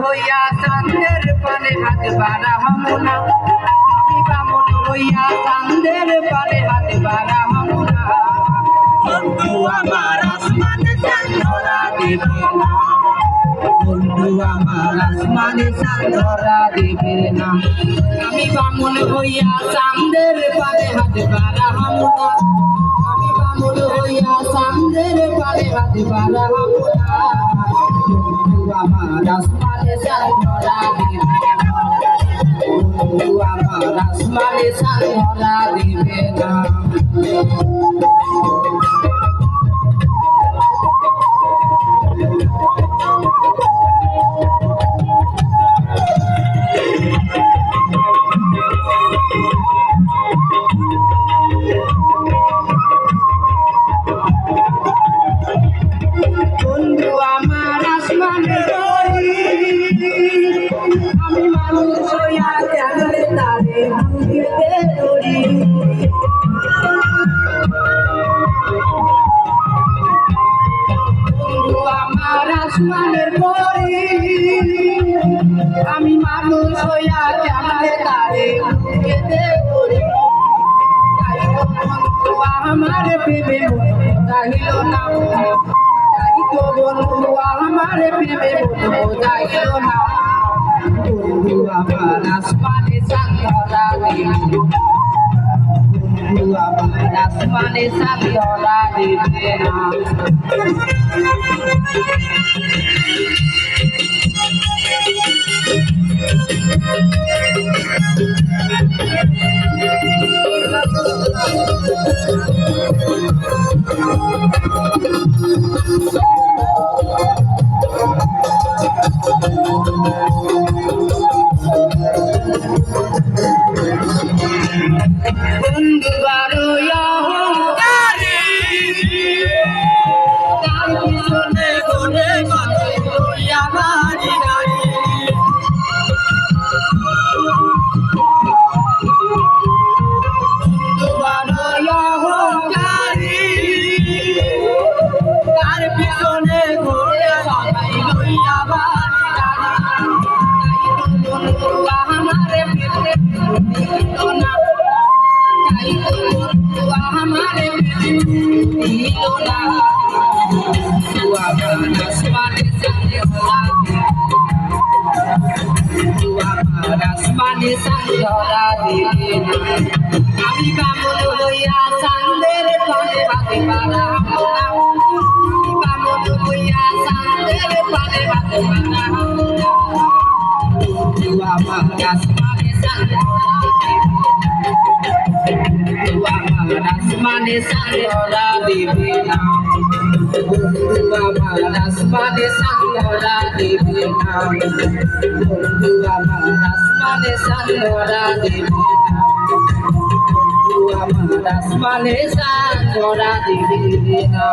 হইয়া চাঁদের পানে হাত বাড়াহাম না, আমি বামন হইয়া চাঁদের পানে হাত বাড়াহাম না। বন্ধু আমার আসমানে চাঁদ ধরা দেবে না, বন্ধু আমার আসমানে চাঁদ ধরা দেবে না। আমি বামন হইয়া চাঁদের পানে হাত বাড়াহাম না, আমি বামন হইয়া চাঁদের পানে হাত বাড়াহাম না। আমার আসমানে চাঁদ ধরা দিবে না, আমার আসমানে চাঁদ ধরা দিবে না। বন্ধু আমার আসমানে আমি মানুষ হইয়া কেমনে তারে বুঝতে ধরি। বন্ধু আমার আসমানের পরি আমি মানুষ হইয়া কেমনে তারে বুঝতে ধরি। তাই তো বন্ধু আমার প্রেমে চাহিল না, তাই তো বন্ধু আমার প্রেমে বোঝাইল না। বন্ধু আমার আসমানে চাঁদ ধরা দিবে, বন্ধু আমার আসমানে চাঁদ ধরা দিবে না। বন্ধু বারো অহংকারী, তার পিছনে ঘুরে ঘুরে লইয়া বাড়ি গাড়ি। বন্ধু বারো অহংকারী, তার পিছনে ঘুরে সবাই লইয়া বাড়ি গাড়ি। বন্ধু আমারে পেতে দিত না, তাই তো বন্ধু আমারে পেতে দিল না। বন্ধু আমার আসমানে চাঁদ ধরা দিবে, বন্ধু আমার আসমানে চাঁদ ধরা দিবে না। আমি বামন হইয়া চাঁদের পানে হাত বাড়াহাম না, আমি বামন হইয়া চাঁদের পানে হাত বাড়াহাম না। বন্ধু আমার আসমানে চাঁদ ধরা দিবে, বন্ধু আমার আসমানে চাঁদ ধরা দিবে না। বন্ধু আমার আসমানে চাঁদ ধরা দিবে না, বন্ধু আমার আসমানে চাঁদ ধরা দিবে না, বন্ধু আমার আসমানে চাঁদ ধরা দিবে না।